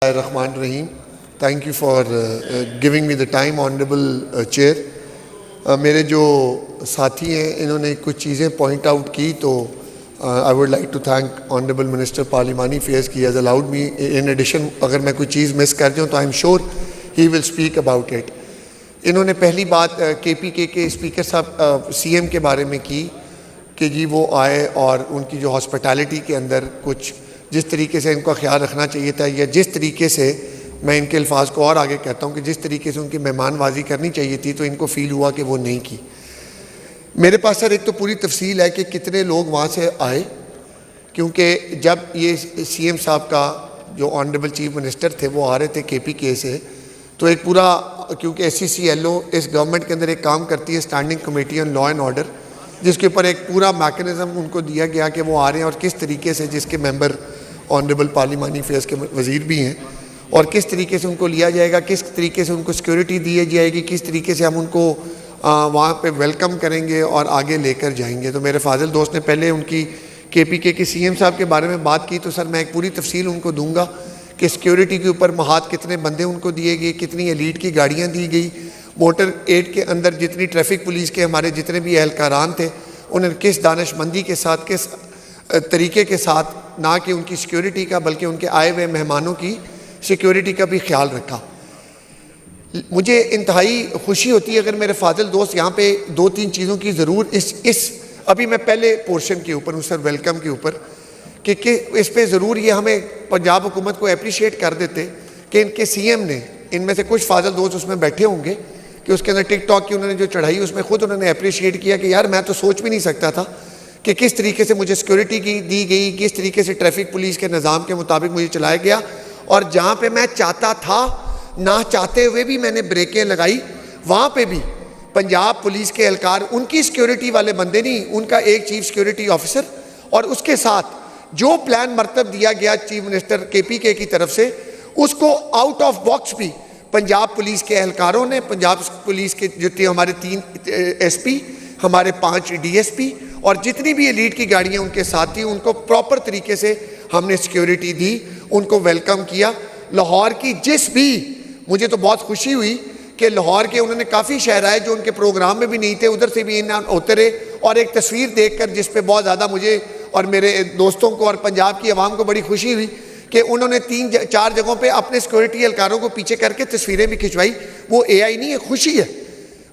Rahman Rahim. Thank you for giving me the time, Honorable Chair. मेरे जो साथी हैं इन्होंने कुछ चीज़ें पॉइंट आउट की तो I would like to thank honourable minister parliamentary affairs की has allowed me in addition अगर मैं कोई चीज़ मिस कर जाऊँ तो I am sure he will speak about it. इन्होंने पहली बात KPK के स्पीकर साहब CM के बारे में की कि जी वो आए और उनकी जो हॉस्पिटैलिटी के अंदर कुछ जिस तरीके से इनका ख्याल रखना चाहिए था या जिस तरीके से मैं इनके अल्फाज को और आगे कहता हूँ कि जिस तरीके से उनकी मेहमानवाजी करनी चाहिए थी तो इनको फ़ील हुआ कि वो नहीं की. मेरे पास सर एक तो पूरी तफसील है कि कितने लोग वहाँ से आए, क्योंकि जब ये CM साहब का जो ऑनरेबल चीफ मिनिस्टर थे वो आ रहे थे KPK से, तो एक पूरा क्योंकि SCCLO इस गवर्नमेंट के अंदर एक काम करती है standing committee on law and order, जिसके ऊपर एक पूरा मैकेनिज़्म उनको दिया गया कि वो आ रहे हैं और किस तरीके से, जिसके मेंबर ऑनरेबल पार्लिमानी अफेयर्स के वज़ीर भी हैं, और किस तरीके से उनको लिया जाएगा, किस तरीके से उनको सिक्योरिटी दी जाएगी, किस तरीके से हम उनको वहाँ पे वेलकम करेंगे और आगे लेकर जाएंगे. तो मेरे फाजिल दोस्त ने पहले उनकी KPK के CM साहब के बारे में बात की, तो सर मैं एक पूरी तफसील उनको दूंगा कि सिक्योरिटी के ऊपर महात कितने बंदे उनको दिए गए, कितनी एलीट की गाड़ियाँ दी गई, मोटर एड के अंदर जितनी ट्रैफिक पुलिस के हमारे जितने भी एहलकारान थे उन्होंने किस दानिशमंदी के साथ, किस तरीके के साथ, ना कि उनकी सिक्योरिटी का बल्कि उनके आए हुए मेहमानों की सिक्योरिटी का भी ख्याल रखा. मुझे इंतहाई खुशी होती है अगर मेरे फाजिल दोस्त यहाँ पे 2-3 चीज़ों की ज़रूर इस अभी मैं पहले पोर्शन के ऊपर हूँ सर, वेलकम के ऊपर, कि इस पे ज़रूर ये हमें पंजाब हुकूमत को अप्रिशिएट कर देते कि इनके CM ने, इनमें से कुछ फाजिल दोस्त उसमें बैठे होंगे कि उसके अंदर टिकटॉक की उन्होंने जो चढ़ाई उसमें ख़ुद उन्होंने अप्रिशिएट किया कि यार मैं तो सोच भी नहीं सकता था कि किस तरीके से मुझे सिक्योरिटी की दी गई, किस तरीके से ट्रैफिक पुलिस के निज़ाम के मुताबिक मुझे चलाया गया, और जहाँ पे मैं चाहता था ना चाहते हुए भी मैंने ब्रेकें लगाई, वहाँ पे भी पंजाब पुलिस के एहलकार, उनकी सिक्योरिटी वाले बंदे नहीं, उनका एक चीफ सिक्योरिटी ऑफिसर और उसके साथ जो प्लान मरतब दिया गया चीफ मिनिस्टर KPK की तरफ से, उसको आउट ऑफ बॉक्स भी पंजाब पुलिस के एहलकारों ने, पंजाब पुलिस के जो थे हमारे 3 SP, हमारे 5 DSP और जितनी भी एलीट की गाड़ियाँ उनके साथ थी, उनको प्रॉपर तरीके से हमने सिक्योरिटी दी, उनको वेलकम किया. लाहौर की जिस भी, मुझे तो बहुत खुशी हुई कि लाहौर के उन्होंने काफ़ी शहराए जो उनके प्रोग्राम में भी नहीं थे, उधर से भी इन उतरे, और एक तस्वीर देखकर जिस पे बहुत ज़्यादा मुझे और मेरे दोस्तों को और पंजाब की आवाम को बड़ी खुशी हुई कि उन्होंने 3-4 जगहों पे अपने सिक्योरिटी एहलकारों को पीछे करके तस्वीरें भी खिंचवाई. वो AI नहीं है, खुशी है,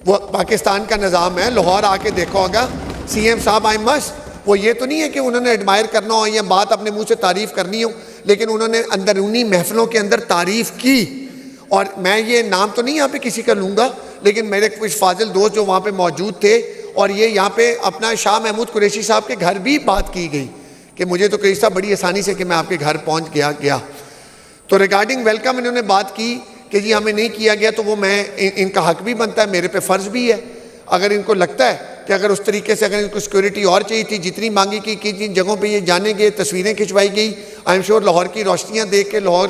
वो पाकिस्तान का निज़ाम है. लाहौर आके देखो होगा CM साहब, आई मस्ट, वो ये तो नहीं है कि उन्होंने एडमायर करना हो या बात अपने मुंह से तारीफ़ करनी हो, लेकिन उन्होंने अंदरूनी महफिलों के अंदर तारीफ़ की. और मैं ये नाम तो नहीं यहाँ पे किसी का लूँगा, लेकिन मेरे कुछ फाजिल दोस्त जो वहाँ पे मौजूद थे, और ये यहाँ पे अपना शाह महमूद कुरैशी साहब के घर भी बात की गई कि मुझे तो कुरैशी साहब बड़ी आसानी से कि मैं आपके घर पहुँच गया. तो रिगार्डिंग वेलकम इन्होंने बात की कि जी हमें नहीं किया गया, तो वो मैं इनका हक भी बनता है, मेरे पे फ़र्ज़ भी है. अगर इनको लगता है कि अगर उस तरीके से अगर इनको सिक्योरिटी और चाहिए थी, जितनी मांगी की जिन जगहों पे ये जाने गए, तस्वीरें खिंचवाई गई, आई एम श्योर लाहौर की रोशनियाँ देख के, लाहौर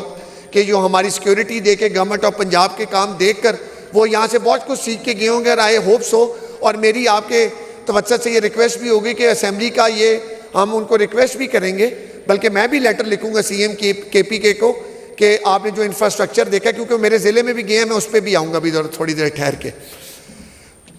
के जो हमारी सिक्योरिटी देख के, गवर्नमेंट ऑफ पंजाब के काम देख कर वो यहाँ से बहुत कुछ सीख के गए होंगे. और आई होप सो, और मेरी आपके तवज्जो से ये रिक्वेस्ट भी होगी कि असेंबली का ये हम उनको रिक्वेस्ट भी करेंगे, बल्कि मैं भी लेटर लिखूँगा CM KPK को कि आपने जो इंफ्रास्ट्रक्चर देखा, क्योंकि मेरे ज़िले में भी गए हैं, मैं उस पर भी आऊँगा अभी थोड़ी देर ठहर के.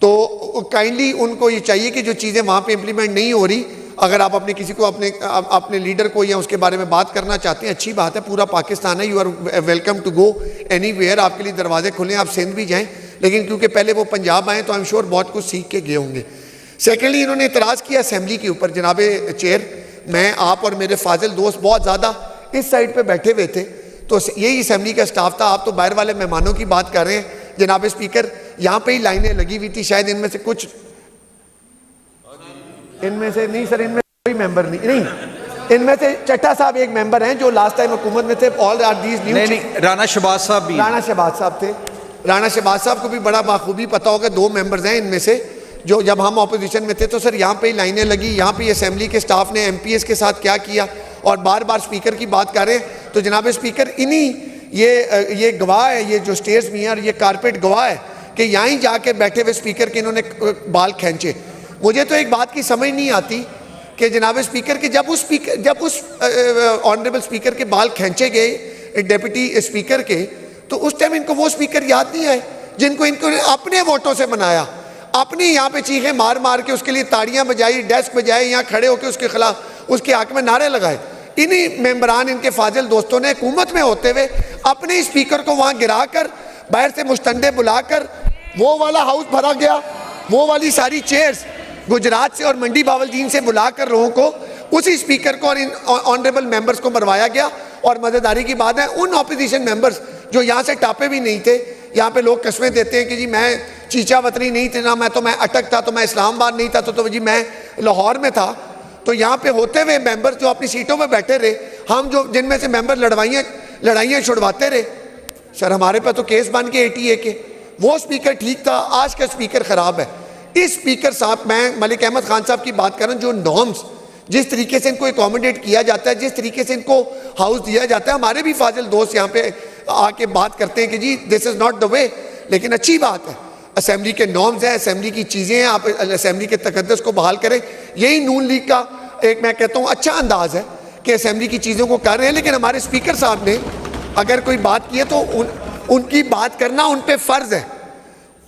तो काइंडली उनको ये चाहिए कि जो चीज़ें वहाँ पे इम्प्लीमेंट नहीं हो रही, अगर आप अपने किसी को अपने लीडर को या उसके बारे में बात करना चाहते हैं, अच्छी बात है, पूरा पाकिस्तान है, you are welcome to go anywhere, आपके लिए दरवाजे खुले हैं, आप सिंध भी जाएं, लेकिन क्योंकि पहले वो पंजाब आए तो आई एम श्योर बहुत कुछ सीख के गए होंगे. सेकेंडली इन्होंने इतराज़ किया असेंबली के ऊपर. जनाब चेयर, मैं, आप और मेरे फाजिल दोस्त बहुत ज़्यादा इस साइड पर बैठे हुए थे, तो यही असेंबली का स्टाफ था. आप तो बाहर वाले मेहमानों की बात कर रहे हैं. जनाब स्पीकर, यहाँ पे ही लाइनें लगी हुई थी, शायद इनमें से कुछ, इनमें से नहीं सर, इनमें कोई मेंबर नहीं, इनमें से चट्टा साहब एक मेंबर हैं जो लास्ट टाइम हुकूमत में थे. All are these new. नहीं, राना शहबाज साहब भी, राना शहबाज साहब थे. राना शहबाज साहब को भी बड़ा बाखूबी पता होगा, 2 मेंबर्स हैं इनमें से जो जब हम अपोजिशन में थे. तो सर यहाँ पे ही लाइनें लगी, यहाँ पे असेंबली के स्टाफ ने MPs के साथ क्या किया, और बार बार स्पीकर की बात कर रहे हैं. तो जनाब स्पीकर, इन्हीं ये गवाह है, ये जो स्टेयर्स में और ये कारपेट गवाह है कि यहाँ ही जाके बैठे हुए स्पीकर के इन्होंने बाल खींचे. मुझे तो एक बात की समझ नहीं आती कि जनाब स्पीकर के जब उस ऑनरेबल स्पीकर के बाल खींचे गए, डिप्टी स्पीकर के, तो उस टाइम इनको वो स्पीकर याद नहीं आए जिनको इनको अपने वोटों से बनाया, अपनी यहाँ पे चीखें मार मार के उसके लिए ताड़ियां बजाई, डेस्क बजाए, यहाँ खड़े होकर उसके खिलाफ उसके हक में नारे लगाए। इन्हीं मेंबरान, इनके फाजिल दोस्तों ने हुकूमत में होते हुए अपने स्पीकर को वहाँ गिरा कर, बाहर से मुस्तंदे बुलाकर, वो वाला हाउस भरा गया, वो वाली सारी चेयर्स गुजरात से और मंडी बावलदीन से बुलाकर लोगों को, उसी स्पीकर को और इन ऑनरेबल मेंबर्स को मरवाया गया। और मजेदारी की बात है, उन ऑपोजिशन मेंबर्स जो यहाँ से टापे भी नहीं थे, यहाँ पे लोग कस्में देते हैं कि जी मैं चीचा वतनी नहीं थे ना, मैं अटक था, तो मैं इस्लामाबाद नहीं था, तो जी मैं लाहौर में था। तो यहाँ पे होते हुए मेंबर्स जो अपनी सीटों में बैठे रहे, हम जो जिनमें से मेंबर लड़ाइयाँ छुड़वाते रहे, सर हमारे पे तो केस बन के ATA के। वो स्पीकर ठीक था, आज का स्पीकर खराब है। इस स्पीकर साहब, मैं मलिक अहमद खान साहब की बात कर रहा हूँ, जो नॉर्म्स, जिस तरीके से इनको अकोमोडेट किया जाता है, जिस तरीके से इनको हाउस दिया जाता है, हमारे भी फाजिल दोस्त यहाँ पे आके बात करते हैं कि जी this is not the way, लेकिन अच्छी बात है, असेंबली के नॉर्म्स हैं, असेंबली की चीज़ें हैं, आप असेंबली के तकद्दुस को बहाल करें। यही नून लीग का एक, मैं कहता हूँ, अच्छा अंदाज है कि असेंबली की चीज़ों को कर रहे हैं। लेकिन हमारे स्पीकर साहब ने अगर कोई बात की है तो उनकी बात करना उन पर फ़र्ज़ है,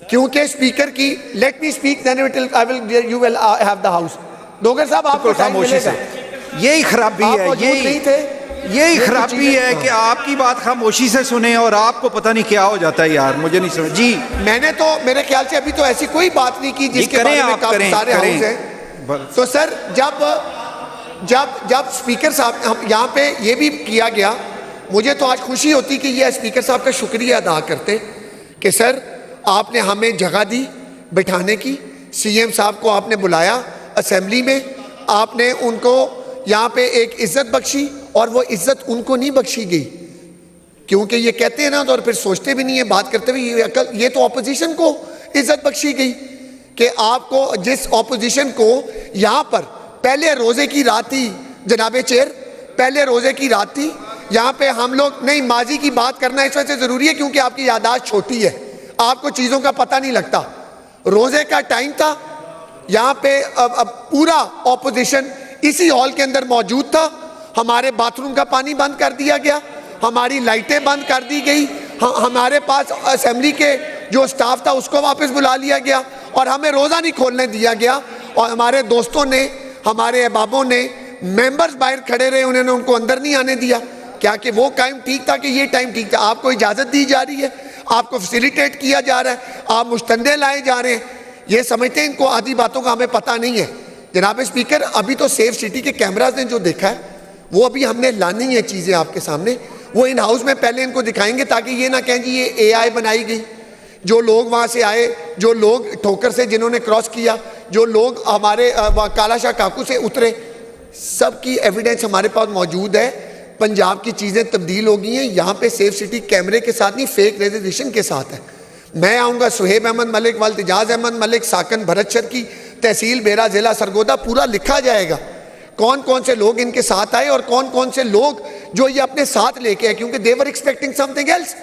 क्योंकि स्पीकर की, let me speak then you will have the house. Dogar साहब, आपको खामोशी से, यही खराबी है, यही खराबी है कि आपकी बात खामोशी से सुने और आपको पता नहीं क्या हो जाता है यार, मुझे नहीं समझ। जी मैंने तो, मेरे ख्याल से अभी तो ऐसी कोई बात नहीं की जिसके बारे में काफी सारे हाउस हैं। तो सर जब स्पीकर साहब, यहाँ पे ये भी किया गया, मुझे तो आज खुशी होती कि ये स्पीकर साहब का शुक्रिया अदा करते कि सर आपने हमें जगह दी बिठाने की, CM साहब को आपने बुलाया असेंबली में, आपने उनको यहाँ पे एक इज्जत बख्शी, और वो इज्जत उनको नहीं बख्शी गई, क्योंकि ये कहते हैं ना, तो और फिर सोचते भी नहीं है बात करते हुए, ये तो ऑपोजिशन को इज्जत बख्शी गई कि आपको, जिस ऑपोजिशन को यहाँ पर पहले रोजे की रात थी, जनाबे चेयर, पहले रोजे की रात थी, यहाँ पे हम लोग नहीं, माजी की बात करना इस वजह से ज़रूरी है क्योंकि आपकी यादाश्त छोटी है, आपको चीज़ों का पता नहीं लगता। रोजे का टाइम था, यहाँ पे अब पूरा ऑपोजिशन इसी हॉल के अंदर मौजूद था, हमारे बाथरूम का पानी बंद कर दिया गया, हमारी लाइटें बंद कर दी गई, हमारे पास असेंबली के जो स्टाफ था उसको वापस बुला लिया गया, और हमें रोज़ा नहीं खोलने दिया गया। और हमारे दोस्तों ने, हमारे अहबाबों ने, मेंबर्स बाहर खड़े रहे, उन्होंने उनको अंदर नहीं आने दिया। क्या कि वो टाइम ठीक था कि ये टाइम ठीक था? आपको इजाज़त दी जा रही है, आपको फैसिलिटेट किया जा रहा है, आप मुस्तंदे लाए जा रहे हैं, ये समझते हैं इनको आधी बातों का हमें पता नहीं है। जनाब स्पीकर, अभी तो सेफ सिटी के कैमराज ने जो देखा है वो अभी हमने लानी है चीज़ें आपके सामने, वो इन हाउस में पहले इनको दिखाएंगे ताकि ये ना कहें जी ये AI बनाई गई। जो लोग वहाँ से आए, जो लोग ठोकर से जिन्होंने क्रॉस किया, जो लोग हमारे कालाशाह काकू से उतरे, सब की एविडेंस हमारे पास मौजूद है। पंजाब की चीज़ें तब्दील हो गई हैं, यहाँ पे सेफ सिटी कैमरे के साथ नहीं, फेक रेजिस्ट्रेशन के साथ है। मैं आऊँगा, सुहेब अहमद मलिक, वाल्तिजाज अहमद मलिक, साकन भरतशर की तहसील बेरा, जिला सरगोदा, पूरा लिखा जाएगा कौन कौन से लोग इनके साथ आए और कौन कौन से लोग जो ये अपने साथ लेके आए, क्योंकि they were expecting something else.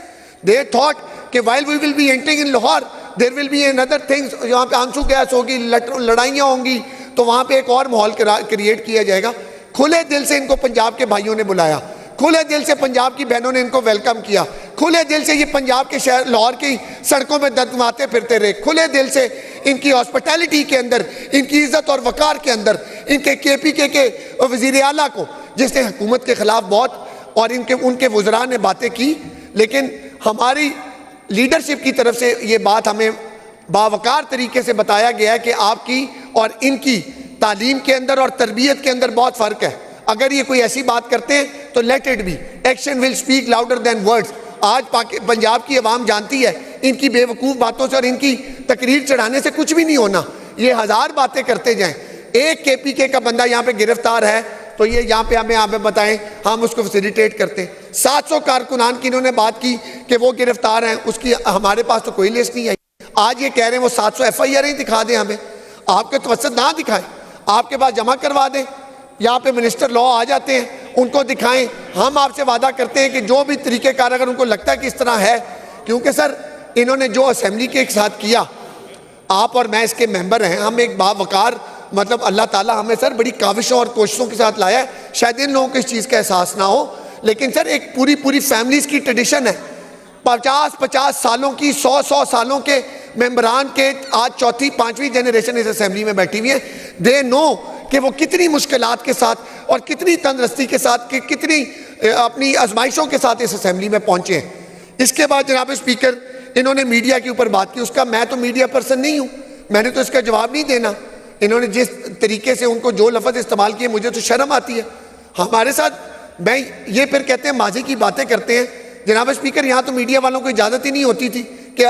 They thought कि while we will be entering in Lahore there will be another things, यहाँ पे आंसू गैस होगी, लड़ाइयाँ होंगी, तो वहाँ पे एक और माहौल क्रिएट किया जाएगा। खुले दिल से इनको पंजाब के भाइयों ने बुलाया, खुले दिल से पंजाब की बहनों ने इनको वेलकम किया, खुले दिल से ये पंजाब के शहर लाहौर की सड़कों में दंदमाते फिरते रहे, खुले दिल से इनकी हॉस्पिटैलिटी के अंदर, इनकी इज्जत और वकार के अंदर, इनके KPK के वज़ीर आला को, जिसने हुकूमत के खिलाफ बहुत और उनके वज़रा ने बातें की, लेकिन हमारी लीडरशिप की तरफ से ये बात हमें बावकार तरीके से बताया गया है कि आपकी और इनकी तालीम के अंदर और तरबियत के अंदर बहुत फ़र्क है। अगर ये कोई ऐसी बात करते हैं तो let it be, action will speak louder than words. आज पंजाब की आवाम जानती है इनकी बेवकूफ़ बातों से और इनकी तकरीर चढ़ाने से कुछ भी नहीं होना। ये 1000 बातें करते जाएं, एक KPK का बंदा यहाँ पे गिरफ्तार है तो ये यहाँ पे हमें बताएं, हम उसको फैसिलिटेट करते हैं। 700 कारकुनान की इन्होंने बात की कि वो गिरफ्तार हैं, उसकी हमारे पास तो कोई लिस्ट नहीं आई। आज ये कह रहे हैं वो 700 FIR ही दिखा दें हमें, आपके तवज्जो ना दिखाएं, आपके पास जमा करवा दें, यहाँ पे मिनिस्टर लॉ आ जाते हैं, उनको दिखाएं। हम आपसे वादा करते हैं कि जो भी तरीक़ेकार अगर उनको लगता है कि इस तरह है, क्योंकि सर इन्होंने जो असेंबली के साथ किया, आप और मैं इसके मेंबर हैं, हम एक बावकार, मतलब अल्लाह ताला हमें सर बड़ी काविशों और कोशिशों के साथ लाया है, शायद इन लोगों को इस चीज़ का एहसास ना हो, लेकिन सर एक पूरी पूरी फैमिलीज की ट्रेडिशन है, 50-50 सालों की, 100-100 सालों के मेंबरान के आज चौथी 5वीं जनरेशन इस असेंबली में बैठी हुई है। दे नो कि वो कितनी मुश्किलात के साथ और कितनी तंदुरुस्ती के साथ कि कितनी अपनी आजमाइशों के साथ इस असेंबली में पहुंचे हैं। इसके बाद जनाब स्पीकर इन्होंने मीडिया के ऊपर बात की, उसका मैं तो मीडिया पर्सन नहीं हूँ, मैंने तो इसका जवाब नहीं देना। इन्होंने जिस तरीके से उनको जो लफ्ज़ इस्तेमाल किए मुझे तो शर्म आती है। हमारे साथ मैं ये फिर कहते हैं माजी की बातें करते हैं। जनाब स्पीकर यहाँ तो मीडिया वालों को इजाज़त ही नहीं होती थी कि